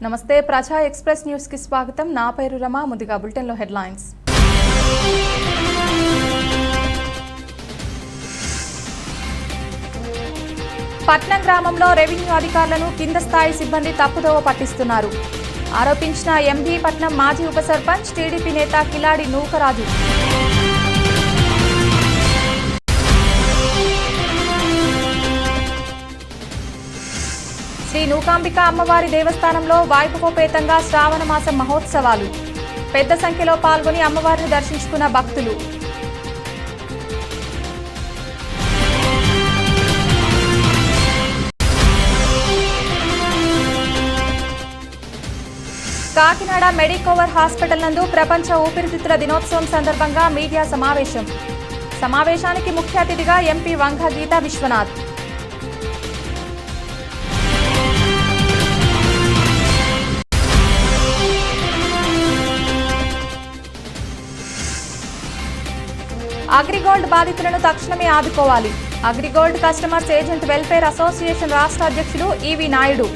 నమస్తే ప్రజా express news కి స్వాగతం. నా పేరు రమ. ముందుగా బులెటిన్ లో హెడ్లైన్స్. పట్నం గ్రామంలో రెవెన్యూ అధికారులను కింద స్థాయి సిబ్బంది తప్పుదోవ పట్టిస్తున్నారు. ఆరోపించిన ఎంబీ పట్నం మాజీ ఉప సర్పంచ్ టీడీపీ నేత కిలాడి నూకరాజు. శ్రీ నూకాంబిక అమ్మవారి దేవస్థానంలో వైభవోపేతంగా శ్రావణ మాసం మహోత్సవాలు. పెద్ద సంఖ్యలో పాల్గొని అమ్మవారిని దర్శించుకున్న భక్తులు. కాకినాడ మెడికోవర్ హాస్పిటల్ నందు ప్రపంచ ఊపిరితిత్తుల దినోత్సవం సందర్భంగా మీడియా సమావేశం. సమావేశానికి ముఖ్య అతిథిగా ఎంపీ వంగ గీతా విశ్వనాథ్. అగ్రిగోల్డ్ బాధితులను తక్షణమే ఆదుకోవాలి. AgriGold customers agent welfare association రాష్ట్ర అధ్యక్షులు ఈవి నాయుడు.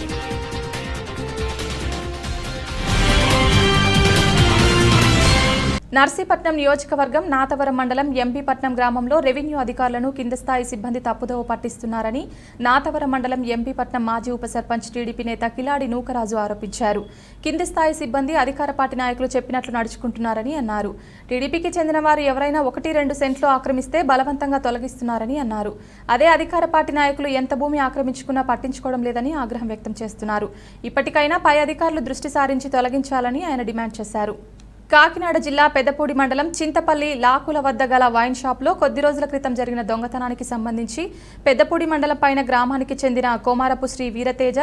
నర్సీపట్నం నియోజకవర్గం నాతవరం మండలం ఎంబీ పట్నం గ్రామంలో రెవెన్యూ అధికారులను కింద స్థాయి సిబ్బంది తప్పుదోవ పట్టిస్తున్నారని నాతవరం మండలం ఎంబీ పట్నం మాజీ ఉప సర్పంచ్ టీడీపీ నేత కిలాడి నూకరాజు ఆరోపించారు. కింది స్థాయి సిబ్బంది అధికార పార్టీ నాయకులు చెప్పినట్లు నడుచుకుంటున్నారని అన్నారు. టీడీపీకి చెందిన వారు ఎవరైనా 1-2 సెంట్లు ఆక్రమిస్తే బలవంతంగా తొలగిస్తున్నారని అన్నారు. అదే అధికార పార్టీ నాయకులు ఎంత భూమి ఆక్రమించుకున్నా పట్టించుకోవడం లేదని ఆగ్రహం వ్యక్తం చేస్తున్నారు. ఇప్పటికైనా పై అధికారులు దృష్టి సారించి తొలగించాలని ఆయన డిమాండ్ చేశారు. కాకినాడ జిల్లా పెద్దపూడి మండలం చింతపల్లి లాకుల వద్ద గల వైన్ షాప్లో కొద్ది రోజుల క్రితం జరిగిన దొంగతనానికి సంబంధించి పెద్దపూడి మండలం పైన గ్రామానికి చెందిన కోమారపు శ్రీ వీరతేజ,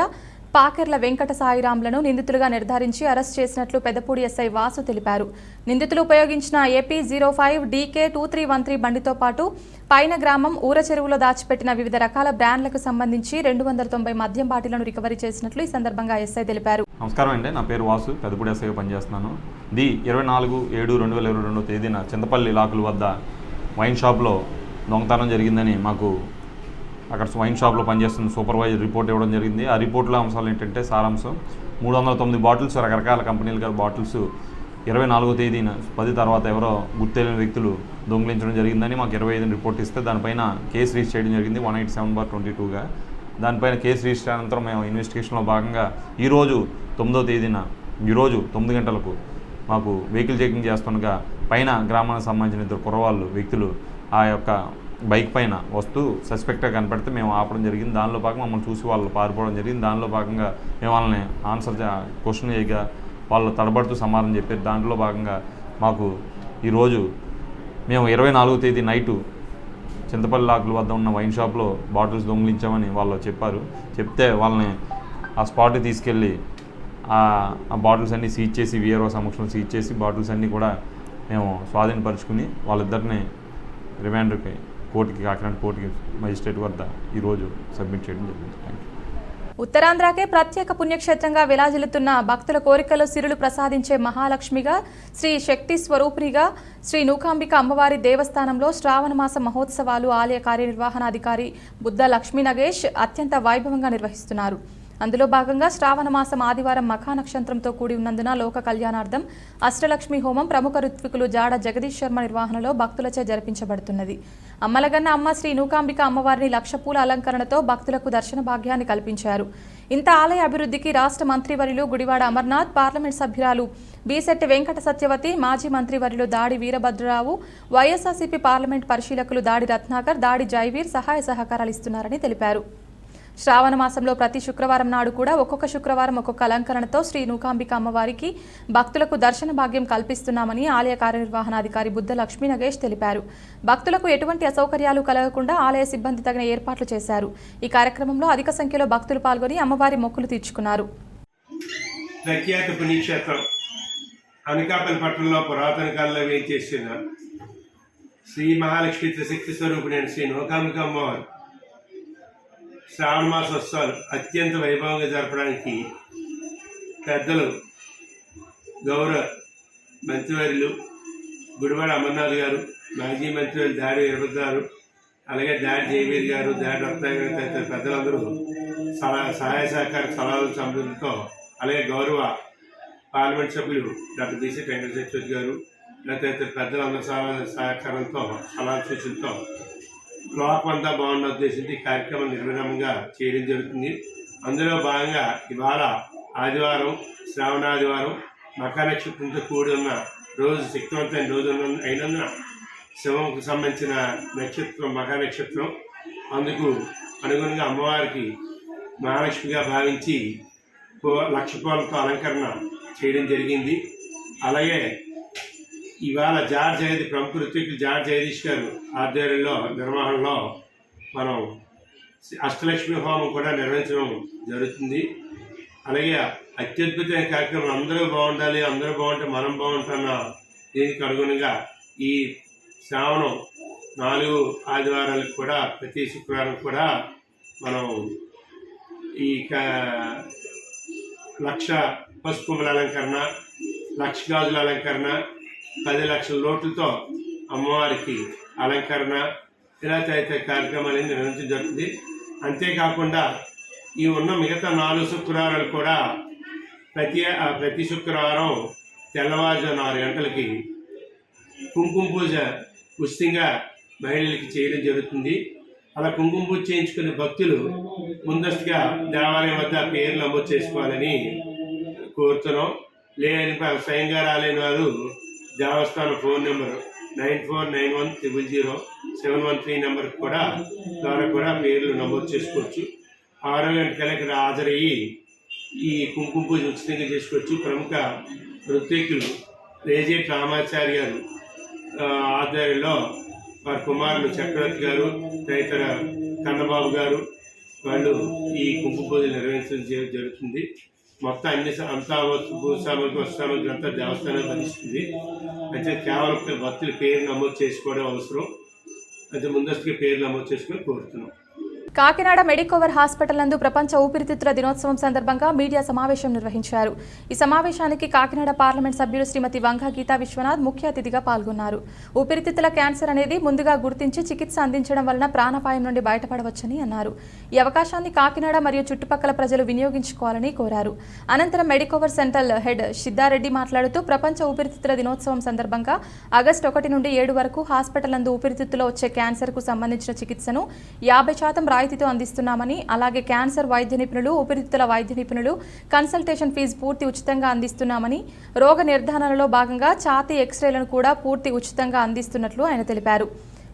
పాకెర్ల వెంకట సాయిరాంలను నిందితులుగా నిర్ధారించి అరెస్ట్ చేసినట్లు పెద్దపూడి ఎస్ఐ వాసు తెలిపారు. నిందితులు ఉపయోగించిన ఏపీ 05 DK 2313 బండితో పాటు పైన గ్రామం ఊర చెరువులో దాచిపెట్టిన వివిధ రకాల బ్రాండ్లకు సంబంధించి 290 మద్యం బాటిళ్లను రికవరీ చేసినట్లు ఈ సందర్భంగా ఎస్ఐ తెలిపారు. నమస్కారం అండి, నా పేరు వాసు, పెద్దపూడి ఎస్ఐ పనిచేస్తున్నాను. 24/7/2022 తేదీన చింతపల్లి లాకుల వద్ద వైన్ షాప్లో దొంగతనం జరిగిందని మాకు అక్కడ వైన్ షాప్లో పనిచేస్తున్న సూపర్వైజర్ రిపోర్ట్ ఇవ్వడం జరిగింది. ఆ రిపోర్ట్లో అంశాలు ఏంటంటే సారాంశం 309 బాటిల్స్ రకరకాల కంపెనీల బాటిల్స్ 24వ తేదీన 10 తర్వాత ఎవరో గుర్తెలియని వ్యక్తులు దొంగిలించడం జరిగిందని మాకు 25 రిపోర్ట్ ఇస్తే దానిపైన కేసు రిజిస్టర్ చేయడం జరిగింది 187/22గా. దానిపైన కేసు రిజిస్టర్ అనంతరం మేము ఇన్వెస్టిగేషన్లో భాగంగా ఈరోజు 9వ తేదీన ఈరోజు 9 గంటలకు మాకు వెహికల్ చెకింగ్ చేస్తుండగా పైన గ్రామానికి సంబంధించిన 2 కుర్రవాళ్ళు వ్యక్తులు ఆ యొక్క బైక్ పైన వస్తూ సస్పెక్ట్గా కనపడితే మేము ఆపడం జరిగింది. దానిలో భాగంగా మమ్మల్ని చూసి వాళ్ళు పారిపోవడం జరిగింది. దానిలో భాగంగా మేము వాళ్ళని క్వశ్చన్ చేయగా వాళ్ళు తడబడుతూ సమాధానం చెప్పారు. దాంట్లో భాగంగా మాకు ఈరోజు మేము 24వ తేదీ నైటు చింతపల్లి లాకుల వద్ద ఉన్న వైన్ షాప్లో బాటిల్స్ దొంగిలించామని వాళ్ళు చెప్పారు. చెప్తే వాళ్ళని ఆ స్పాట్కి తీసుకెళ్ళి ఆ బాటిల్స్ అన్నీ సీజ్ చేసి వీఆర్ఓ సమక్షంలో సీజ్ చేసి బాటిల్స్ అన్నీ కూడా మేము స్వాధీనపరుచుకుని వాళ్ళిద్దరిని రిమాండర్కి కాకినాడ కోర్టుకి మెజిస్ట్రేట్ వద్ద ఈరోజు సబ్మిట్ చేయడం జరిగింది. ఉత్తరాంధ్రకే ప్రత్యేక పుణ్యక్షేత్రంగా విరాజిల్లుతున్న భక్తుల కోరికలు సిరులు ప్రసాదించే మహాలక్ష్మిగా, శ్రీ శక్తి స్వరూపిణిగా శ్రీ నూకాంబిక అమ్మవారి దేవస్థానంలో శ్రావణ మాస మహోత్సవాలు ఆలయ కార్యనిర్వహణాధికారి బుద్ధ లక్ష్మీ నగేష్ అత్యంత వైభవంగా నిర్వహిస్తున్నారు. అందులో భాగంగా శ్రావణ మాసం ఆదివారం మఖా నక్షత్రంతో కూడి ఉన్నందున లోక కళ్యాణార్థం అష్టలక్ష్మి హోమం ప్రముఖ ఋత్వికులు జాడ జగదీష్ శర్మ నిర్వహణలో భక్తులచే జరిపించబడుతున్నది. అమ్మలగన్న అమ్మ శ్రీ నూకాంబిక అమ్మవారిని 1,00,000 పూల అలంకరణతో భక్తులకు దర్శన భాగ్యాన్ని కల్పించారు. ఇంత ఆలయ అభివృద్ధికి రాష్ట్ర మంత్రివర్యులు గుడివాడ అమర్నాథ్, పార్లమెంట్ సభ్యురాలు బీశెట్టి వెంకట సత్యవతి, మాజీ మంత్రివర్యులు దాడి వీరభద్రరావు, వైఎస్ఆర్సీపీ పార్లమెంట్ పరిశీలకులు దాడి రత్నాకర్, దాడి జైవీర్ సహాయ సహకారాలు ఇస్తున్నారని తెలిపారు. శ్రావణ మాసంలో ప్రతి శుక్రవారం నాడు కూడా ఒక్కొక్క శుక్రవారం ఒక్కొక్క అలంకరణతో శ్రీ నూకాంబిక అమ్మవారికి భక్తులకు దర్శన భాగ్యం కల్పిస్తున్నామని ఆలయ కార్యనిర్వహణాధికారి బుద్ధ లక్ష్మీ నగేష్ తెలిపారు. భక్తులకు ఎటువంటి అసౌకర్యాలు కలగకుండా ఆలయ సిబ్బంది తగిన ఏర్పాట్లు చేశారు. ఈ కార్యక్రమంలో అధిక సంఖ్యలో భక్తులు పాల్గొని అమ్మవారి మొక్కులు తీర్చుకున్నారు. ప్రఖ్యాత పుణ్యక్షేత్రం అనకాపల్లి పట్టణంలో పురాతన కాలంలో వేయించేసిన శ్రీ మహాలక్ష్మి త్రిశక్తి స్వరూపిణి శ్రీ నూకాంబిక అమ్మవారు శ్రావణ మాసోత్సవాలు అత్యంత వైభవంగా జరపడానికి పెద్దలు గౌరవ మంత్రివర్యులు గుడివాడ అమర్నాథ్ గారు, మాజీ మంత్రివర్యులు దాడి వీరభద్ర గారు, అలాగే దాడి జయవీర్ గారు, దాడి రత్నాకర్ తదితర పెద్దలందరూ సహాయ సహకార సలహాలు సంబంధంతో అలాగే గౌరవ పార్లమెంట్ సభ్యులు డాక్టర్ బీసీ వెంకట సత్యవతి గారు, లేకపోతే పెద్దలందరి సహకారంతో సలహా సూచనతో లోకం అంతా బాగున్న ఉద్దేశంతో ఈ కార్యక్రమం నిర్విరామంగా చేయడం జరుగుతుంది. అందులో భాగంగా ఇవాళ ఆదివారం, శ్రావణాదివారం, మకర నక్షత్రంతో కూడి ఉన్న రోజు, శక్తివంతమైన రోజు అయినందున శివంకు సంబంధించిన నక్షత్రం మకర నక్షత్రం. అందుకు అనుగుణంగా అమ్మవారికి మహాలక్ష్మిగా భావించి లక్ష పూలతో అలంకరణ చేయడం జరిగింది. అలాగే ఇవాళ ప్రముఖ ఋత్వికులు జార్జ్ జగదీష్ గారు ఆధ్వర్యంలో నిర్వహణలో మనం అష్టలక్ష్మి హోమం కూడా నిర్వహించడం జరుగుతుంది. అలాగే అత్యద్భుతమైన కార్యక్రమం, అందరూ బాగుండాలి, అందరూ బాగుంటే మనం బాగుంటున్న దీనికి అనుగుణంగా ఈ శ్రావణం 4 ఆదివారాలకు కూడా ప్రతి శుక్రవారం కూడా మనం ఈ 1,00,000 పసుపుల అలంకరణ, 1,00,000 గాజుల అలంకరణ, 10 లక్షల నోట్లతో అమ్మవారికి అలంకరణ, ఇలా తదితర కార్యక్రమాలు నిర్వహించడం జరుగుతుంది. అంతేకాకుండా ఈ ఉన్న మిగతా 4 శుక్రవారాలు కూడా ప్రతి శుక్రవారం తెల్లవారుజాము 6 గంటలకి కుంకుమ పూజ ఉచితంగా మహిళలకి చేయడం జరుగుతుంది. అలా కుంకుమ పూజ చేయించుకునే భక్తులు ముందస్తుగా దేవాలయం వద్ద పేర్లు నమోదు చేసుకోవాలని కోరుతున్నాం. లేని స్వయంగా రాలేని వారు దేవస్థానం ఫోన్ నెంబర్ 9491000713 నెంబర్ ద్వారా కూడా పేర్లు నమోదు చేసుకోవచ్చు. 6 గంటల ఇక్కడ హాజరయ్యి ఈ కుంకుమ పూజ ఉచితంగా చేసుకోవచ్చు. ప్రముఖ ఋత్వికులు రేజేట్ రామాచారి గారు ఆధ్వర్యంలో వారి కుమారులు చక్రవర్తి గారు, తదితర కన్నబాబు గారు వాళ్ళు ఈ కుంకుమ పూజలు నిర్వహించడం జరుగుతుంది. మొత్తం అంతా వస్తుసామగ్రి అంతా దేవస్థానం భరిస్తుంది. అయితే కేవలం భక్తుల పేరు నమోదు చేసుకోవడం అవసరం. అయితే ముందస్తుగా పేరు నమోదు చేసుకొని కోరుతున్నాం. కాకినాడ మెడికోవర్ హాస్పిటల్ నందు ప్రపంచ ఊపిరితిత్తుల దినోత్సవం సందర్భంగా మీడియా సమావేశం నిర్వహించారు. ఈ సమావేశానికి కాకినాడ పార్లమెంట్ సభ్యులు శ్రీమతి వంగ గీతా విశ్వనాథ్ ముఖ్య అతిథిగా పాల్గొన్నారు. ఊపిరితిత్తుల క్యాన్సర్ అనేది ముందుగా గుర్తించి చికిత్స అందించడం వలన ప్రాణాపాయం నుండి బయటపడవచ్చని అన్నారు. ఈ అవకాశాన్ని కాకినాడ మరియు చుట్టుపక్కల ప్రజలు వినియోగించుకోవాలని కోరారు. అనంతరం మెడికోవర్ సెంట్రల్ హెడ్ సిద్ధారెడ్డి మాట్లాడుతూ ప్రపంచ ఊపిరితిత్తుల దినోత్సవం సందర్భంగా ఆగస్టు 1 నుండి 7 వరకు హాస్పిటల్ నందు ఊపిరితిత్తులో వచ్చే క్యాన్సర్ కు సంబంధించిన చికిత్సను 50% రాయితీతో అందిస్తున్నామని, అలాగే క్యాన్సర్ వైద్య నిపుణులు, ఊపిరితిత్తుల వైద్య నిపుణులు కన్సల్టేషన్ ఫీజు పూర్తి ఉచితంగా అందిస్తున్నామని, రోగ నిర్ధారణలో భాగంగా ఛాతీ ఎక్స్రేలను కూడా పూర్తి ఉచితంగా అందిస్తున్నట్లు ఆయన తెలిపారు.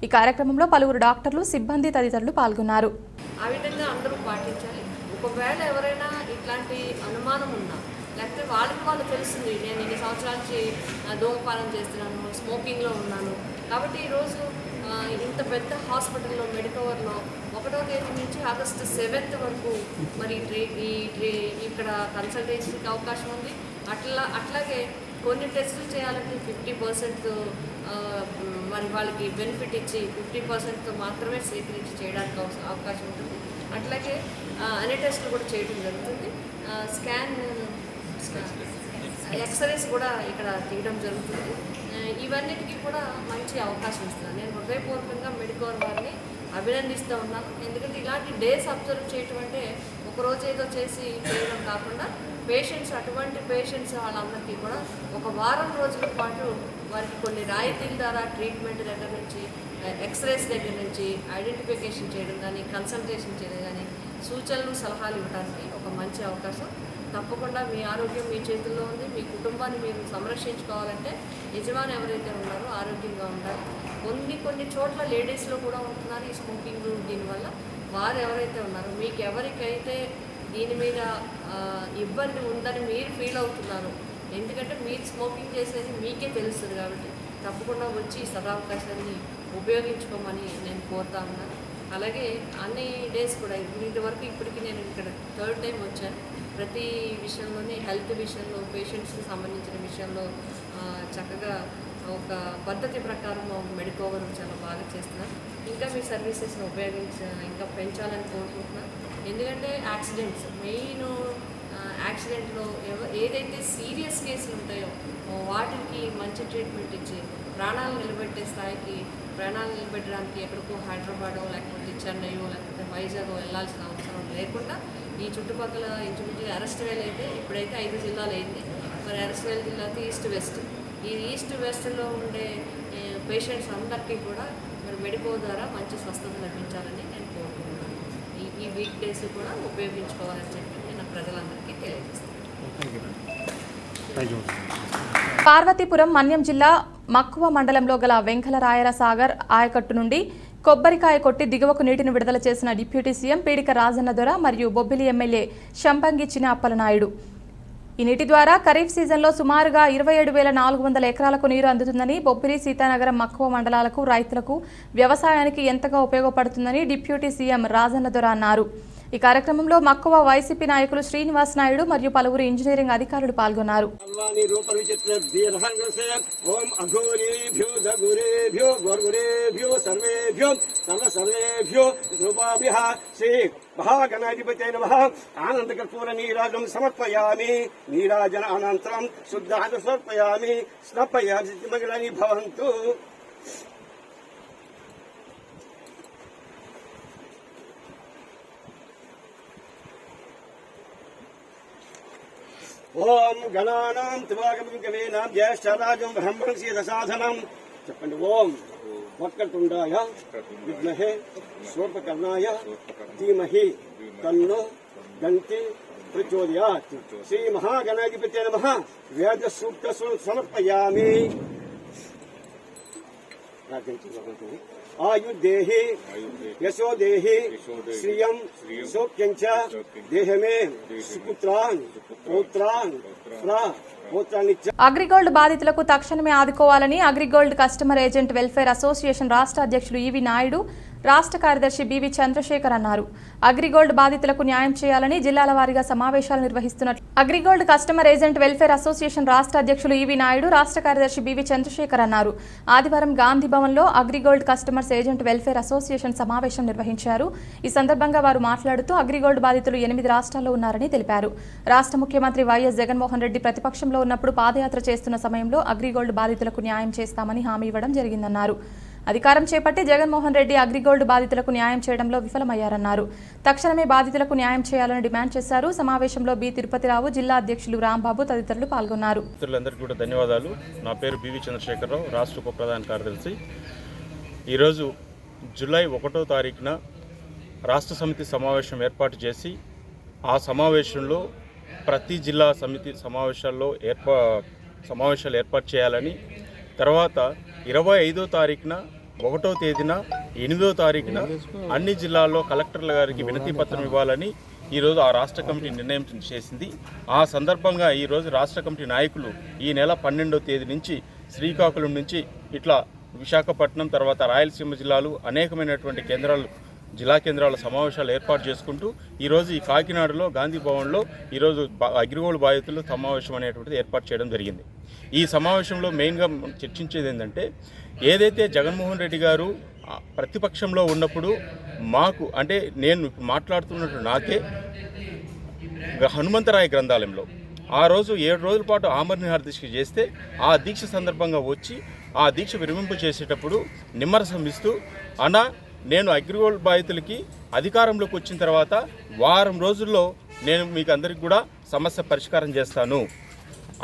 ఈ కార్యక్రమంలో పలువురు డాక్టర్లు, సిబ్బంది తదితరులు పాల్గొన్నారు. ఆ విధంగా అందరూ పాటించాలి. ఒకవేళ ఎవరైనా ఇట్లాంటి అనుమానం ఉన్నా, లేకపోతే వాళ్ళు తెలుస్తుంది నేను ఇన్ని సంవత్సరాల నుంచి ధూమపానం చేస్తున్నాను, స్మోకింగ్లో ఉన్నాను, కాబట్టి ఈరోజు ఇంత పెద్ద హాస్పిటల్లో మెడికోవర్లో 1వ తేదీ నుంచి ఆగస్టు 7 వరకు మరి ఇక్కడ కన్సల్టేషన్కి అవకాశం ఉంది. అట్లాగే కొన్ని టెస్టులు చేయాలంటే 50% మరి వాళ్ళకి బెనిఫిట్ ఇచ్చి 50%తో మాత్రమే సేకరించి చేయడానికి అవకాశం ఉంటుంది. అట్లాగే అన్ని టెస్టులు కూడా చేయడం జరుగుతుంది. ఎక్స్రేస్ కూడా ఇక్కడ తీయడం జరుగుతుంది. ఇవన్నిటికీ కూడా మంచి అవకాశం ఇస్తున్నాను. నేను హృదయపూర్వకంగా మెడికోవర్ వారిని అభినందిస్తూ ఉన్నాను. ఎందుకంటే ఇలాంటి డేస్ అబ్జర్వ్ చేయటం అంటే ఒకరోజు ఏదో చేయడం కాకుండా అటువంటి పేషెంట్స్ వాళ్ళందరికీ కూడా ఒక వారం రోజుల పాటు వారికి కొన్ని రాయితీల ద్వారా ట్రీట్మెంట్ దగ్గర నుంచి, ఎక్స్రేస్ దగ్గర నుంచి ఐడెంటిఫికేషన్ చేయడం కానీ, కన్సల్టేషన్ చేయడం కానీ, సూచనలు సలహాలు ఇవ్వడానికి ఒక మంచి అవకాశం. తప్పకుండా మీ ఆరోగ్యం మీ చేతుల్లో ఉంది. మీ కుటుంబాన్ని మీరు సంరక్షించుకోవాలంటే యజమాని ఎవరైతే ఉన్నారో ఆరోగ్యంగా ఉండాలి. కొన్ని చోట్ల లేడీస్లో కూడా ఉంటున్నారు ఈ స్మోకింగ్ దీనివల్ల. వారు ఎవరైతే ఉన్నారో, మీకు ఎవరికైతే దీని మీద ఇబ్బంది ఉందని మీరు ఫీల్ అవుతున్నారు, ఎందుకంటే మీరు స్మోకింగ్ చేసేది మీకే తెలుస్తుంది కాబట్టి తప్పకుండా వచ్చి ఈ సదావకాశాన్ని ఉపయోగించుకోమని నేను కోరుతా ఉన్నాను. అలాగే అన్ని డేస్ కూడా ఇంతవరకు ఇప్పటికీ నేను ఇక్కడ 3rd టైం వచ్చాను. ప్రతి విషయంలోనే హెల్త్ విషయంలో, పేషెంట్స్కి సంబంధించిన విషయంలో చక్కగా ఒక పద్ధతి ప్రకారం మెడికోవర్ చాలా బాగా చేస్తున్నారు. ఇంకా మీ సర్వీసెస్ని ఇంకా పెంచాలని కోరుకుంటున్నాను. ఎందుకంటే యాక్సిడెంట్స్ మెయిన్ యాక్సిడెంట్లో ఏదైతే సీరియస్ కేసులు ఉంటాయో వాటికి మంచి ట్రీట్మెంట్ ఇచ్చి ప్రాణాలు నిలబెట్టే స్థాయికి, ప్రాణాలు నిలబెట్టడానికి ఎక్కడికో హైదరాబాదో లేకపోతే చెన్నైయో లేకపోతే వైజాగో వెళ్ళాల్సిన అవసరం లేకుండా ఈ చుట్టుపక్కల ఇంచుమించు అరెస్ట్ వేలు అయితే ఇప్పుడైతే 5 జిల్లాలు అయింది. మరి అరెస్ట్ వేలు జిల్లాకి ఈస్ట్ వెస్ట్, ఈ ఈస్ట్ వెస్ట్లో ఉండే పేషెంట్స్ అందరికీ కూడా మరి మెడికో ద్వారా మంచి స్వస్థత లభించాలని నేను కోరుకుంటున్నాను. ఈ వీక్ డేస్ కూడా ఉపయోగించుకోవాలని చెప్పి నేను ప్రజలందరికీ తెలియజేస్తాను. పార్వతీపురం మన్యం జిల్లా మక్కువ మండలంలో గల వెంకలరాయల సాగర్ ఆయకట్టు నుండి కొబ్బరికాయ కొట్టి దిగువకు నీటిని విడుదల చేసిన డిప్యూటీ సీఎం పీడిక రాజన్న దొర మరియు బొబ్బిలి ఎమ్మెల్యే శంపంగి చిన అప్పలనాయుడు. ఈ నీటి ద్వారా ఖరీఫ్ సీజన్లో సుమారుగా 27,400 ఎకరాలకు నీరు అందుతుందని, బొబ్బిలి, సీతానగరం, మక్కువ మండలాలకు రైతులకు వ్యవసాయానికి ఎంతగా ఉపయోగపడుతుందని డిప్యూటీ సీఎం రాజన్న దొర అన్నారు. ఈ కార్యక్రమంలో మక్కువ వైసీపీ నాయకులు శ్రీనివాస్ నాయుడు మరియు పలువురు ఇంజనీరింగ్ అధికారులు పాల్గొన్నారు. మహాగణాధిపతే నమః. ఆనందకర్పూర నీరాజం సమర్పయామి. నీరాజన అనంతరం శుద్ధాంత సమర్పయామి. స్నపయామి మంగళాని భవంతు. ఓం గణానాం త్రివాగమం కవేనాం జ్యేష్ఠరాజం బ్రహ్మణస్య దశాధనం. చెప్పండి. ఓం వక్రతుండాయ విద్మహే స్వర్పకర్ణాయ ధీమహి తన్నో దంతి ప్రచోదయాత్. శ్రీ మహాగణాధిపతే నమః. వేద సూక్త సమర్పయామి. ఆయుర్దేహి యశోదేహి శ్రియం సౌఖ్యంచ దేహమే సుపుత్రాన్ పౌత్రాన్ అగ్రిగోల్డ్ బాధితులకు తక్షణమే ఆదుకోవాలని AgriGold customer agent welfare association రాష్ట్ర అధ్యక్షులు ఈవి నాయుడు, రాష్ట్ర కార్యదర్శి బివి చంద్రశేఖర్ అన్నారు. అగ్రిగోల్డ్ బాధితులకు న్యాయం చేయాలని జిల్లాల వారీగా సమావేశాలు నిర్వహిస్తున్నట్లు AgriGold customer agent welfare association రాష్ట్ర అధ్యక్షులు ఈవి నాయుడు, రాష్ట్ర కార్యదర్శి బివి చంద్రశేఖర్ అన్నారు. ఆదివారం గాంధీ భవన్లో AgriGold customers agent welfare association సమావేశం నిర్వహించారు. ఈ సందర్భంగా వారు మాట్లాడుతూ అగ్రిగోల్డ్ బాధితులు 8 రాష్ట్రాల్లో ఉన్నారని తెలిపారు. రాష్ట్ర ముఖ్యమంత్రి వైఎస్ జగన్మోహన్ రెడ్డి ప్రతిపక్షంలో ఉన్నప్పుడు పాదయాత్ర చేస్తున్న సమయంలో అగ్రిగోల్డ్ బాధితులకు న్యాయం చేస్తామని హామీ ఇవ్వడం జరిగిందన్నారు. అధికారం చేపట్టి జగన్మోహన్ రెడ్డి అగ్రిగోల్డ్ బాధితులకు న్యాయం చేయడంలో విఫలమయ్యారన్నారు. తక్షణమే బాధితులకు న్యాయం చేయాలని డిమాండ్ చేశారు. సమావేశంలో బి తిరుపతిరావు, జిల్లా అధ్యక్షులు రాంబాబు తదితరులు పాల్గొన్నారు. మిత్రులందరికీ కూడా ధన్యవాదాలు. నా పేరు బివి చంద్రశేఖరరావు, రాష్ట్ర ఉప ప్రధాన కార్యదర్శి. ఈరోజు జూలై 1వ తారీఖున రాష్ట్ర సమితి సమావేశం ఏర్పాటు చేసి ఆ సమావేశంలో ప్రతి జిల్లా సమితి సమావేశాలు ఏర్పాటు చేయాలని, తర్వాత 25వ తారీఖున 1వ తేదీన 8వ తారీఖున అన్ని జిల్లాల్లో కలెక్టర్ల గారికి వినతి పత్రం ఇవ్వాలని ఈరోజు ఆ రాష్ట్ర కమిటీ నిర్ణయం చేసింది. ఆ సందర్భంగా ఈరోజు రాష్ట్ర కమిటీ నాయకులు ఈ నెల 12వ తేదీ నుంచి శ్రీకాకుళం నుంచి ఇట్లా విశాఖపట్నం, తర్వాత రాయలసీమ జిల్లాలు అనేకమైనటువంటి జిల్లా కేంద్రాల సమావేశాలు ఏర్పాటు చేసుకుంటూ ఈరోజు ఈ కాకినాడలో గాంధీ భవన్లో ఈరోజు అగ్రిగోల్డ్ బాధితుల సమావేశం అనేటువంటిది ఏర్పాటు చేయడం జరిగింది. ఈ సమావేశంలో మెయిన్గా చర్చించేది ఏంటంటే, ఏదైతే జగన్మోహన్ రెడ్డి గారు ప్రతిపక్షంలో ఉన్నప్పుడు మాకు, అంటే నేను మాట్లాడుతున్నట్టు నాకే హనుమంతరాయ గ్రంథాలయంలో ఆ రోజు 7 రోజుల పాటు ఆమరణ దీక్ష చేస్తే ఆ దీక్ష సందర్భంగా వచ్చి ఆ దీక్ష విరమింపు చేసేటప్పుడు నిమ్మరసం ఇస్తూ, అన్నా నేను అగ్రిగోల్డ్ బాధితులకి అధికారంలోకి వచ్చిన తర్వాత వారం రోజుల్లో నేను మీకు అందరికి కూడా సమస్య పరిష్కారం చేస్తాను,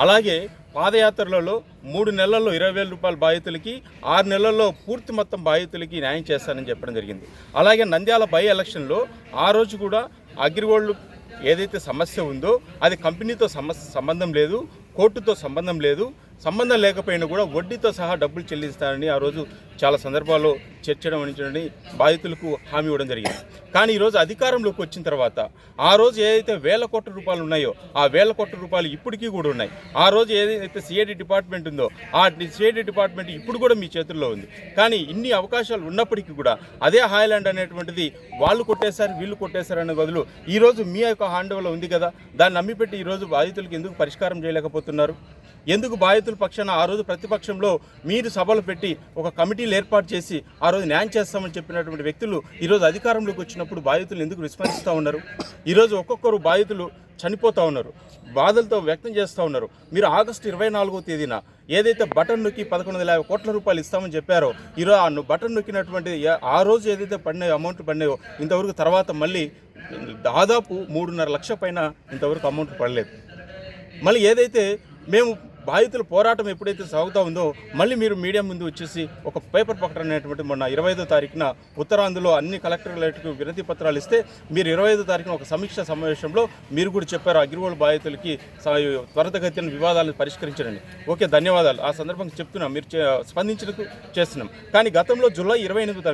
అలాగే పాదయాత్రలలో 3 నెలల్లో 20,000 రూపాయల బాధితులకి, 6 నెలల్లో పూర్తి మొత్తం బాధితులకి న్యాయం చేస్తానని చెప్పడం జరిగింది. అలాగే నంద్యాల బై ఎలక్షన్లో ఆ రోజు కూడా అగ్రిగోల్డ్ ఏదైతే సమస్య ఉందో అది కంపెనీతో సంబంధం లేదు, కోర్టుతో సంబంధం లేదు, సంబంధం లేకపోయినా కూడా వడ్డీతో సహా డబ్బులు చెల్లిస్తానని ఆ రోజు చాలా సందర్భాల్లో చర్చడం అని బాధితులకు హామీ ఇవ్వడం జరిగింది. కానీ ఈరోజు అధికారంలోకి వచ్చిన తర్వాత ఆ రోజు ఏదైతే 1,000 కోట్ల రూపాయలు ఉన్నాయో ఆ 1,000 కోట్ల రూపాయలు ఇప్పటికీ కూడా ఉన్నాయి. ఆ రోజు ఏదైతే సిఐడి డిపార్ట్మెంట్ ఉందో ఆ సిఐడి డిపార్ట్మెంట్ ఇప్పుడు కూడా మీ చేతుల్లో ఉంది. కానీ ఇన్ని అవకాశాలు ఉన్నప్పటికీ కూడా అదే హాయ్లాండ్ అనేటువంటిది వాళ్ళు కొట్టేశారు, వీళ్ళు కొట్టేశారు అనే బదులు ఈరోజు మీ యొక్క హ్యాండ్ ఓవర్లో ఉంది కదా, దాన్ని నమ్మిపెట్టి ఈరోజు బాధితులకు ఎందుకు పరిష్కారం చేయలేకపోతున్నారు? ఎందుకు బాధితుల పక్షాన ఆ రోజు ప్రతిపక్షంలో మీరు సభలు పెట్టి ఒక కమిటీలు ఏర్పాటు చేసి ఆ రోజు న్యాయం చేస్తామని చెప్పినటువంటి వ్యక్తులు ఈరోజు అధికారంలోకి వచ్చినప్పుడు బాధితులు ఎందుకు విస్మరిస్తూ ఉన్నారు? ఈరోజు ఒక్కొక్కరు బాధితులు చనిపోతూ ఉన్నారు, బాధలతో వ్యక్తం చేస్తూ ఉన్నారు. మీరు ఆగస్టు 24వ తేదీన ఏదైతే బటన్ నొక్కి 11,50 కోట్ల రూపాయలు ఇస్తామని చెప్పారో, ఈరోజు ఆ బటన్ నొక్కినటువంటి ఆ రోజు ఏదైతే పడినాయో అమౌంట్ పడినాయో ఇంతవరకు తర్వాత మళ్ళీ దాదాపు 3.5 లక్షల పైన ఇంతవరకు అమౌంట్ పడలేదు. మళ్ళీ ఏదైతే మేము బాధితుల పోరాటం ఎప్పుడైతే సాగుతూ ఉందో మళ్ళీ మీరు మీడియా ముందు వచ్చేసి ఒక పేపర్ ప్రకటన అనేటువంటి మొన్న 25వ తారీఖున ఉత్తరాంధ్రలో అన్ని కలెక్టర్లకు వినతి పత్రాలు ఇస్తే మీరు 25వ తారీఖున ఒక సమీక్ష సమావేశంలో మీరు కూడా చెప్పారు అగ్రిగోల్డ్ బాధితులకి త్వరితగతిన వివాదాలను పరిష్కరించండి. ఓకే, ధన్యవాదాలు. ఆ సందర్భంగా చెప్తున్నాం, మీరు స్పందించినందుకు చేస్తున్నాం. కానీ గతంలో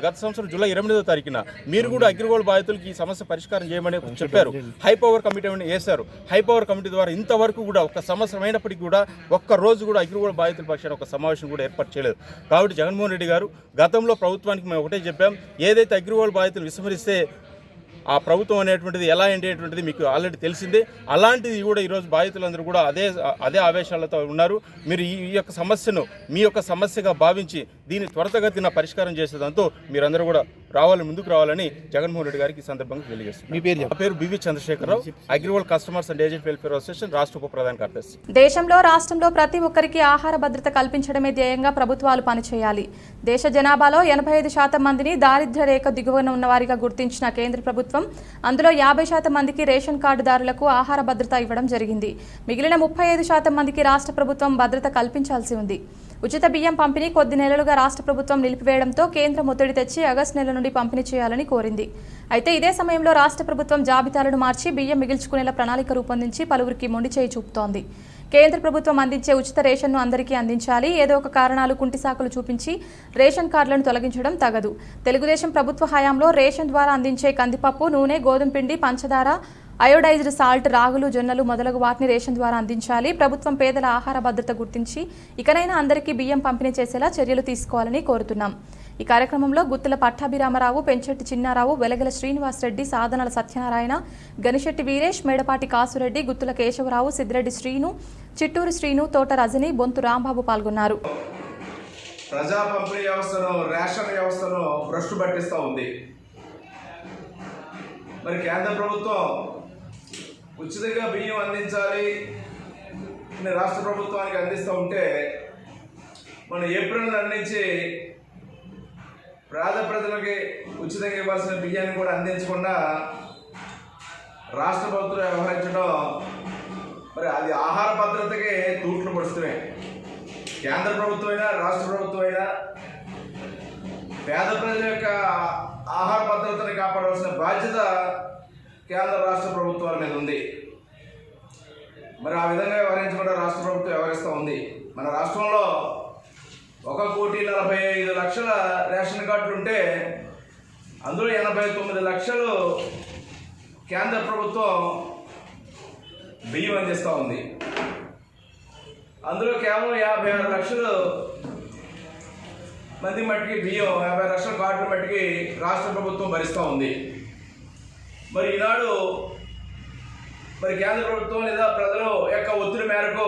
గత సంవత్సరం జూలై 28వ తారీఖున మీరు కూడా అగ్రిగోల్డ్ బాధితులకి ఈ సమస్య పరిష్కారం చేయమని చెప్పారు. హై పవర్ కమిటీ వేశారు. హై పవర్ కమిటీ ద్వారా ఇంతవరకు కూడా ఒక సంవత్సరం అయినప్పటికీ కూడా ఒక్క రోజు కూడా అగ్రిగోల్డ్ బాధితుల పక్షాన ఒక సమావేశం కూడా ఏర్పాటు చేయలేదు. కాబట్టి జగన్మోహన్ రెడ్డి గారు గతంలో ప్రభుత్వానికి మేము ఒకటే చెప్పాం, ఏదైతే అగ్రిగోల్డ్ బాధితులు విస్మరిస్తే ఆ ప్రభుత్వం అనేటువంటిది ఎలా అనేటువంటిది మీకు ఆల్రెడీ తెలిసిందే. అలాంటిది కూడా ఈరోజు బాధితులందరూ కూడా అదే ఆవేశాలతో ఉన్నారు. మీరు ఈ యొక్క సమస్యను మీ యొక్క సమస్యగా భావించి దీన్ని త్వరితగతిన పరిష్కారం చేసేదాంతో మీరందరూ కూడా ముందుకు రావాలని జగన్మోహన్ రెడ్డి గారికి ఈ సందర్భంగా తెలియజేస్తున్నారు. మీ పేరు? నా పేరు B V Chandrasekhararao, Agrigold customers and agent welfare association రాష్ట్ర ఉప ప్రధాన కార్యదర్శి. రాష్ట్రంలో ప్రతి ఒక్కరికి ఆహార భద్రత కల్పించడమే ధ్యేయంగా ప్రభుత్వాలు పనిచేయాలి. దేశ జనాభాలో 85% మందిని దారిద్ర్య రేఖ దిగువన ఉన్నవారిగా గుర్తించిన కేంద్ర ప్రభుత్వం అందులో 50% మందికి రేషన్ కార్డుదారులకు ఆహార భద్రత ఇవ్వడం జరిగింది. మిగిలిన 35% మందికి రాష్ట్ర ప్రభుత్వం భద్రత కల్పించాల్సి ఉంది. ఉచిత బియ్యం పంపిణీ కొద్ది నెలలుగా రాష్ట్ర ప్రభుత్వం నిలిపివేయడంతో కేంద్రం ఒత్తిడి తెచ్చి ఆగస్టు నెల నుండి పంపిణీ చేయాలని కోరింది. అయితే ఇదే సమయంలో రాష్ట్ర ప్రభుత్వం జాబితాలను మార్చి బియ్యం మిగిల్చుకునేలా ప్రణాళిక రూపొందించి పలువురికి మొండి చేయి చూపుతోంది. కేంద్ర ప్రభుత్వం అందించే ఉచిత రేషన్ను అందరికీ అందించాలి. ఏదో ఒక కారణాలు కుంటిసాకులు చూపించి రేషన్ కార్డులను తొలగించడం తగదు. తెలుగుదేశం ప్రభుత్వ హయాంలో రేషన్ ద్వారా అందించే కందిపప్పు, నూనె, గోధుమ పిండి, పంచదార, అయోడైజ్డ్ సాల్ట్, రాగులు, జొన్నలు మొదలగు వాటిని రేషన్ ద్వారా అందించాలి. ప్రభుత్వం పేదల ఆహార భద్రత గుర్తించి ఇకనైనా అందరికీ బియ్యం పంపిణీ చేసేలా చర్యలు తీసుకోవాలని కోరుతున్నాం. ఈ కార్యక్రమంలో గుత్తుల పట్టాభిరామరావు, పెంచెట్టి చిన్నారావు, వెలగల శ్రీనివాసరెడ్డి, సాధనల సత్యనారాయణ, గనిశెట్టి వీరేష్, మేడపాటి కాసురెడ్డి, గుత్తుల కేశవరావు, సిద్దిరెడ్డి శ్రీను, చిట్టూరు శ్రీను, తోట రజని, బొంతు రాంబాబు పాల్గొన్నారు. ప్రజా పంపిణీ వ్యవస్థను, రేషన్ వ్యవస్థను భ్రష్టు పట్టిస్తూ ఉంది. మరి కేంద్ర ప్రభుత్వం ఉచితంగా బియ్యం అందించాలి అని రాష్ట్ర ప్రభుత్వానికి అందిస్తూ ఉంటే మనం ఏప్రిల్ నెల నుంచి పేద ప్రజలకి ఉచితంగా ఇవ్వాల్సిన బియ్యాన్ని కూడా అందించకుండా రాష్ట్ర ప్రభుత్వం వ్యవహరించడం మరి అది ఆహార భద్రతకి తూట్లు పడుతున్నాయి. కేంద్ర ప్రభుత్వం అయినా రాష్ట్ర ప్రభుత్వం అయినా పేద ప్రజల యొక్క ఆహార భద్రతని కాపాడవలసిన బాధ్యత కేంద్ర రాష్ట్ర ప్రభుత్వాల మీద ఉంది. మరి ఆ విధంగా వ్యవహరించకుండా రాష్ట్ర ప్రభుత్వం వ్యవహరిస్తూ ఉంది. మన రాష్ట్రంలో 1,45,00,000 రేషన్ కార్డులు ఉంటే అందులో 89 లక్షలు కేంద్ర ప్రభుత్వం బియ్యం అందిస్తూ ఉంది. అందులో కేవలం 56 లక్షలు మంది మట్టికి బియ్యం, 50 లక్షల కార్డుల మట్టికి రాష్ట్ర ప్రభుత్వం భరిస్తూ ఉంది. మరి ఈనాడు మరి కేంద్ర ప్రభుత్వం లేదా ప్రజలు యొక్క ఒత్తిడి మేరకు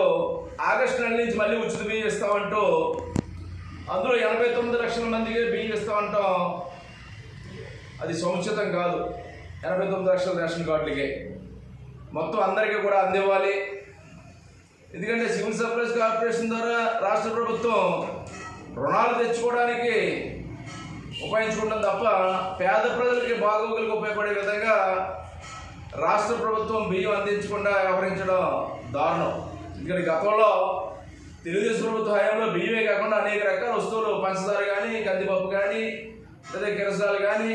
ఆగస్టు నెల నుంచి మళ్ళీ ఉచిత బియ్యం ఇస్తామంటూ అందులో 89 లక్షల మందికి బియ్యం ఇస్తామంటాం. అది సముచితం కాదు. 89 లక్షల రేషన్ కార్డులకి మొత్తం అందరికీ కూడా అందివ్వాలి. ఎందుకంటే సివిల్ సప్లైస్ కార్పొరేషన్ ద్వారా రాష్ట్ర ప్రభుత్వం రుణాలు తెచ్చుకోవడానికి ఉపయోగించుకుంటాం తప్ప పేద ప్రజలకి బాగోగులకు ఉపయోగపడే విధంగా రాష్ట్ర ప్రభుత్వం బియ్యం అందించకుండా వ్యవహరించడం దారుణం. ఎందుకంటే గతంలో తెలుగుదేశం ప్రభుత్వ హయాంలో బియ్యమే కాకుండా అనేక రకాల వస్తువులు, పంచదార కానీ, కందిపప్పు కానీ, లేదా కిరసాలు కానీ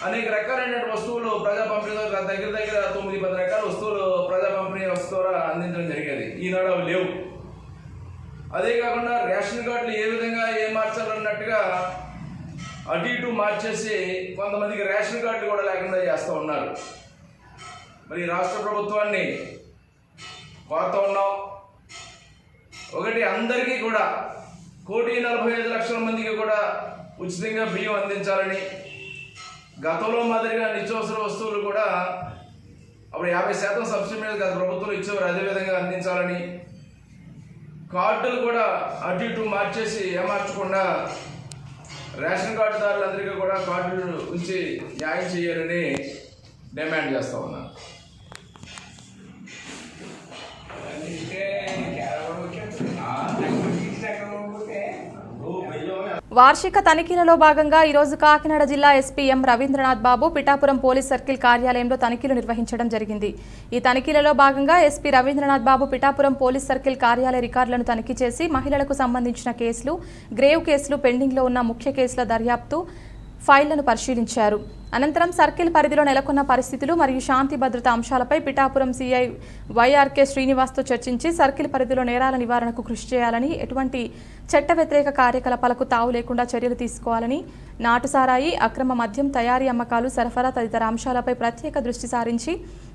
అనేక రకాలైన వస్తువులు ప్రజా పంపిణీ దగ్గర 9-10 రకాల వస్తువులు ప్రజా పంపిణీ వ్యవస్థ ద్వారా అందించడం జరిగేది. ఈనాడు అవి లేవు. అదే కాకుండా రేషన్ కార్డులు ఏ విధంగా మార్చాలన్నట్టుగా అటు ఇటు మార్చేసి కొంతమందికి రేషన్ కార్డులు కూడా లేకుండా చేస్తూ ఉన్నారు. మరి రాష్ట్ర ప్రభుత్వాన్ని కోరుతూ ఉన్నాం. ఒకటి, అందరికీ కూడా 1,45,00,000 మందికి కూడా ఉచితంగా బియ్యం అందించాలని, గతంలో మాదిరిగా నిత్యావసర వస్తువులు కూడా అప్పుడు 50% సబ్సిడీ మీద గత ప్రభుత్వం ఇచ్చేవారు, అదేవిధంగా అందించాలని, కార్డులు కూడా అటు ఇటు మార్చేసి ఏమార్చకుండా రేషన్ కార్డుదారులందరికీ కూడా కార్డులు ఉంచి న్యాయం చేయాలని డిమాండ్ చేస్తూ ఉన్నాను. వార్షిక తనిఖీలలో భాగంగా ఈరోజు కాకినాడ జిల్లా ఎస్పీ ఎం రవీంద్రనాథ్ బాబు పిఠాపురం పోలీస్ సర్కిల్ కార్యాలయంలో తనిఖీలు నిర్వహించడం జరిగింది. ఈ తనిఖీలలో భాగంగా ఎస్పీ రవీంద్రనాథ్ బాబు పిఠాపురం పోలీస్ సర్కిల్ కార్యాలయ రికార్డులను తనిఖీ చేసి మహిళలకు సంబంధించిన కేసులు, గ్రేవ్ కేసులు, పెండింగ్లో ఉన్న ముఖ్య కేసుల దర్యాప్తు ఫైళ్లను పరిశీలించారు. అనంతరం సర్కిల్ పరిధిలో నెలకొన్న పరిస్థితులు మరియు శాంతి భద్రత అంశాలపై పిఠాపురం సిఐ వైఆర్కే శ్రీనివాస్తో చర్చించి సర్కిల్ పరిధిలో నేరాల నివారణకు కృషి చేయాలని, ఎటువంటి చట్ట వ్యతిరేక కార్యకలాపాలకు తావు లేకుండా చర్యలు తీసుకోవాలని, నాటుసారాయి, అక్రమ మద్యం తయారీ, అమ్మకాలు, సరఫరా తదితర అంశాలపై ప్రత్యేక దృష్టి సారించి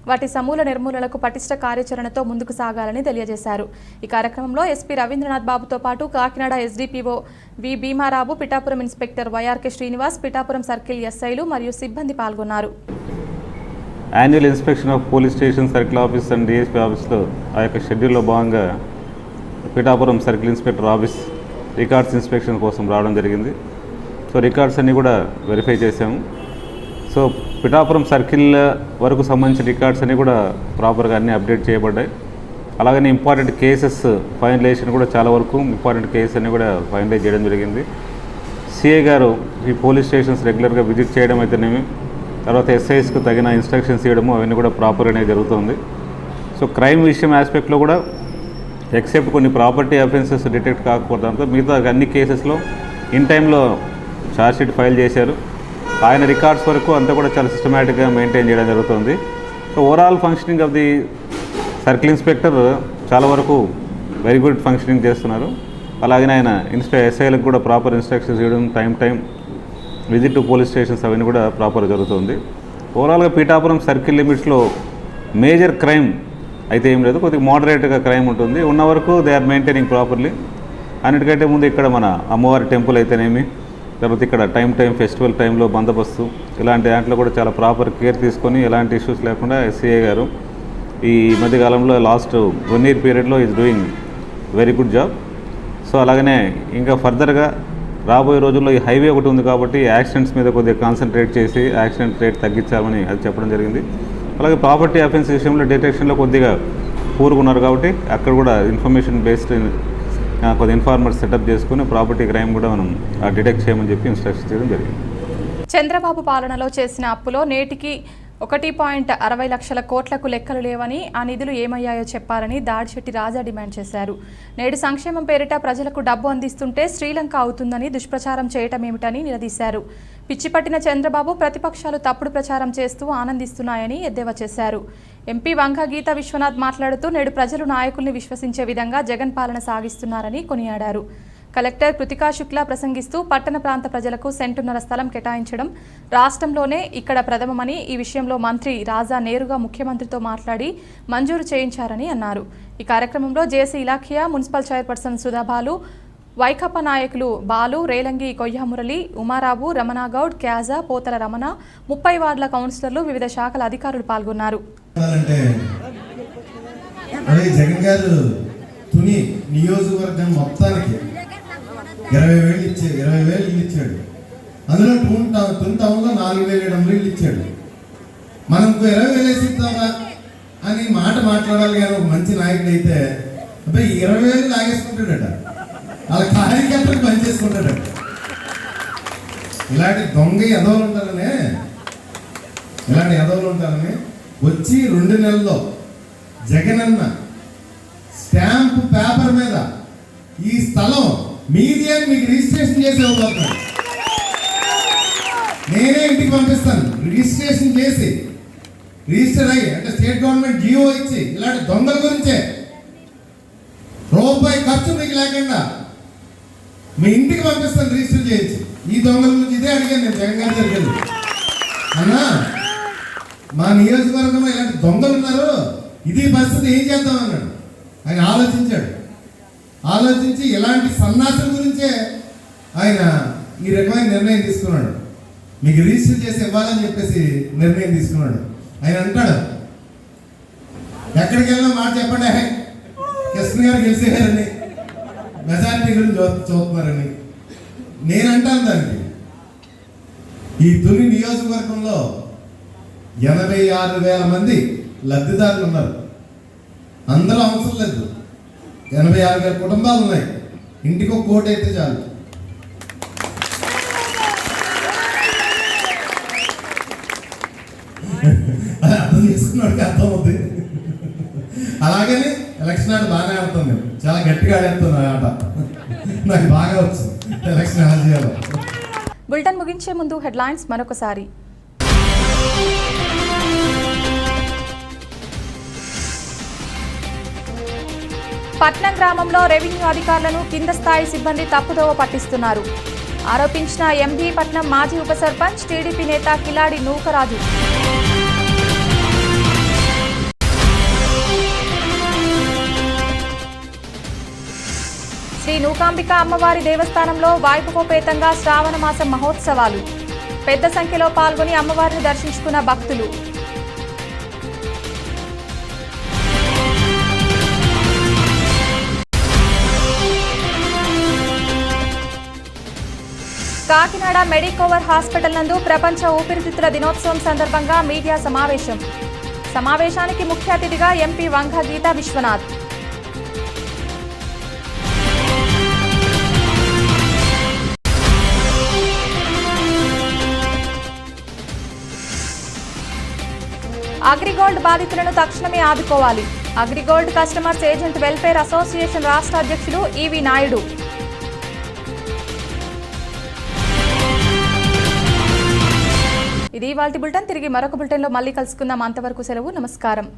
వాటి సమూల నిర్మూలనకు పటిష్ట కార్యాచరణతో ముందుకు సాగాలని తెలియజేశారు. ఈ కార్యక్రమంలో ఎస్పీ రవీంద్రనాథ్ బాబుతో పాటు Kakinada SDPO V Bhimarao, Pithapuram inspector YRK Srinivas, Pithapuram circle ఎస్ఐలు మరియు సిబ్బంది పాల్గొన్నారు. Annual inspection of police station, circle office and DSP ఆఫీస్లో ఆ యొక్క షెడ్యూల్లో భాగంగా Pithapuram circle inspector office records inspection కోసం రావడం జరిగింది. సో రికార్డ్స్ అన్నీ కూడా వెరిఫై చేశాము. సో పిఠాపురం సర్కిల్ వరకు సంబంధించిన రికార్డ్స్ అన్నీ కూడా ప్రాపర్గా అన్నీ అప్డేట్ చేయబడ్డాయి. అలాగనే ఇంపార్టెంట్ కేసెస్ ఫైనలైజేషన్ కూడా చాలా వరకు ఇంపార్టెంట్ కేసెస్ అన్నీ కూడా ఫైనలైజ్ చేయడం జరిగింది. సిఐ గారు ఈ పోలీస్ స్టేషన్స్ రెగ్యులర్గా విజిట్ చేయడం అయితేనేమి, తర్వాత ఎస్ఐస్కు తగిన ఇన్స్ట్రక్షన్స్ ఇవ్వడము అవన్నీ కూడా ప్రాపర్గానే జరుగుతుంది. సో క్రైమ్ విషయం ఆస్పెక్ట్లో కూడా ఎక్సెప్ట్ కొన్ని ప్రాపర్టీ అఫెన్సెస్ డిటెక్ట్ కాకపోవడంతో మిగతా అన్ని కేసెస్లో ఇన్ టైంలో ఛార్జ్షీట్ ఫైల్ చేశారు. ఆయన రికార్డ్స్ వరకు అంతా కూడా చాలా సిస్టమేటిక్గా మెయింటైన్ చేయడం జరుగుతుంది. So overall functioning of the circle inspector చాలా వరకు వెరీ గుడ్ ఫంక్షనింగ్ చేస్తున్నారు. అలాగే ఆయన ఎస్ఐలకు కూడా ప్రాపర్ ఇన్స్ట్రక్షన్స్ ఇవ్వడం, time visit to police stations అవన్నీ కూడా ప్రాపర్ జరుగుతుంది. ఓవరాల్గా పీఠాపురం సర్కిల్ లిమిట్స్లో మేజర్ క్రైమ్ అయితే ఏం లేదు, కొద్దిగా మోడరేట్గా క్రైమ్ ఉంటుంది. ఉన్న వరకు దే ఆర్ మెయింటైనింగ్ ప్రాపర్లీ. అన్నిటికంటే ముందు ఇక్కడ మన అమ్మవారి టెంపుల్ అయితేనేమి, తర్వాత ఇక్కడ టైం ఫెస్టివల్ టైంలో బందోబస్తు ఇలాంటి దాంట్లో కూడా చాలా ప్రాపర్ కేర్ తీసుకొని ఎలాంటి ఇష్యూస్ లేకుండా ఎస్సీఏ గారు ఈ మధ్యకాలంలో లాస్ట్ 1 year పీరియడ్లో is doing very good job. So అలాగనే ఇంకా ఫర్దర్గా రాబోయే రోజుల్లో ఈ హైవే ఒకటి ఉంది కాబట్టి యాక్సిడెంట్స్ మీద కొద్దిగా కాన్సన్ట్రేట్ చేసి యాక్సిడెంట్ రేట్ తగ్గించాలని అది చెప్పడం జరిగింది. అలాగే ప్రాపర్టీ అఫెన్స్ విషయంలో డిటెక్షన్లో కొద్దిగా పూరుకున్నారు కాబట్టి అక్కడ కూడా ఇన్ఫర్మేషన్ బేస్డ్ కొద్ది ఇన్ఫార్మర్స్ సెటప్ చేసుకుని ప్రాపర్టీ క్రైమ్ కూడా మనం డిటెక్ట్ చేయమని చెప్పి ఇన్స్ట్రక్షన్ చేయడం జరిగింది. చంద్రబాబు పాలనలో చేసిన అప్పులో నేటికి 1.60 లక్షల కోట్లకు లెక్కలు లేవని, ఆ నిధులు ఏమయ్యాయో చెప్పాలని దాడిశెట్టి రాజా డిమాండ్ చేశారు. నేడు సంక్షేమం పేరిట ప్రజలకు డబ్బు అందిస్తుంటే శ్రీలంక అవుతుందని దుష్ప్రచారం చేయటమేమిటని నిలదీశారు. పిచ్చిపట్టిన చంద్రబాబు ప్రతిపక్షాలు తప్పుడు ప్రచారం చేస్తూ ఆనందిస్తున్నాయని ఎద్దేవా చేశారు. ఎంపీ వంగ గీతా విశ్వనాథ్ మాట్లాడుతూ నేడు ప్రజలు నాయకుల్ని విశ్వసించే విధంగా జగన్ పాలన సాగిస్తున్నారని కొనియాడారు. కలెక్టర్ కృతికా శుక్లా ప్రసంగిస్తూ పట్టణ ప్రాంత ప్రజలకు 1.5 సెంటు స్థలం కేటాయించడం రాష్ట్రంలోనే ఇక్కడ ప్రథమమని, ఈ విషయంలో మంత్రి రాజా నేరుగా ముఖ్యమంత్రితో మాట్లాడి మంజూరు చేయించారని అన్నారు. ఈ కార్యక్రమంలో జేసీ ఇలాఖియా, మున్సిపల్ చైర్పర్సన్ సుధాబాలు, వైకాపా నాయకులు బాలు, రేలంగి కొయ్యమురళి, ఉమారావు, రమణాగౌడ్, క్యాజా, పోతల రమణ, 30 వార్డుల కౌన్సిలర్లు, వివిధ శాఖల అధికారులు పాల్గొన్నారు. జగన్ గారు తుని నియోజకవర్గం మొత్తానికి 20,000 ఇల్లు ఇచ్చాడు. అందులో తుని టౌన్లో 4,700 ఇల్లు ఇచ్చాడు. మనకు 20,000 ఇస్తారా అని మాట్లాడాలి కానీ ఒక మంచి నాయకుడు అయితే అబ్బాయి 20,000 లాగేసుకుంటాడట, వాళ్ళ కార్యకర్తలకు పనిచేసుకుంటాడట. ఇలాంటి దొంగ ఎదవలు ఉంటారని వచ్చి 2 నెలల్లో జగనన్న స్టాంప్ పేపర్ మీద ఈ స్థలం మీది అని మీకు రిజిస్ట్రేషన్ చేసి ఇవ్వబోతున్నాను. నేనే ఇంటికి పంపిస్తాను. రిజిస్ట్రేషన్ చేసి రిజిస్టర్ అయ్యి అంటే స్టేట్ గవర్నమెంట్ జియో ఇచ్చి ఇలాంటి దొంగల గురించే రూపాయి ఖర్చు మీకు లేకుండా మీ ఇంటికి పంపిస్తాను రిజిస్టర్ చేయించి. ఈ దొంగల గురించి ఇదే అడిగాను నేను జగన్ గారి దగ్గరికి. అన్నా మా నియోజకవర్గంలో ఇలాంటి దొంగలు ఉన్నారు, ఇది పరిస్థితి ఏం చేద్దాం అన్నాడు. ఆయన ఆలోచించి ఇలాంటి సన్నాసుల గురించే ఆయన ఈ రకమైన నిర్ణయం తీసుకున్నాడు. మీకు రిజిస్టర్ చేసి ఇవ్వాలని చెప్పేసి నిర్ణయం తీసుకున్నాడు. ఆయన అంటాడు, ఎక్కడికి వెళ్ళినా మాట చెప్పండి, కృష్ణ గారు గెలిచేయారని, మెజారిటీ గురించి చూస్తున్నారని. నేనంటాను దానికి ఈ తుని నియోజకవర్గంలో 86,000 మంది లబ్ధిదారులు ఉన్నారు. అందరూ అవసరం లేదు, 86,000 కుటుంబాలు ఉన్నాయి. ఇంటికి 1 కోటి అయితే చాలు. ఎలక్షన్ ఆట బాగానే ఆడుతుంది, చాలా గట్టిగా ఆడేస్తుంది ఆట. నాకు బాగా వచ్చు ఎలక్షన్ ఎలా చేయాలో. బులెటిన్ ముగించే ముందు హెడ్లైన్స్ మరొకసారి. పట్నం గ్రామంలో రెవెన్యూ అధికారులను కింద స్థాయి సిబ్బంది తప్పుదోవ పట్టిస్తున్నారు. ఆరోపించిన ఎంబీ పట్నం మాజీ ఉప సర్పంచ్ టీడీపీ నేత కిలాడి నూకరాజు. శ్రీ నూకాంబిక అమ్మవారి దేవస్థానంలో వైభవోపేతంగా శ్రావణ మాసం మహోత్సవాలు. పెద్ద సంఖ్యలో పాల్గొని అమ్మవారిని దర్శించుకున్న భక్తులు. కాకినాడ మెడికోవర్ హాస్పిటల్ నందు ప్రపంచ ఊపిరితిత్తుల దినోత్సవం సందర్భంగా మీడియా సమావేశం. సమావేశానికి ముఖ్య అతిథిగా ఎంపీ వంగ గీతా విశ్వనాథ్. అగ్రిగోల్డ్ బాధితులను తక్షణమే ఆదుకోవాలి. AgriGold customers agent welfare association రాష్ట్ర అధ్యక్షులు ఈవి నాయుడు. ఇది ఇవాల్టి బులెటిన్. తిరిగి మరొక బులెటిన్లో మళ్ళీ కలుసుకుందాం. అంతవరకు సెలవు. నమస్కారం.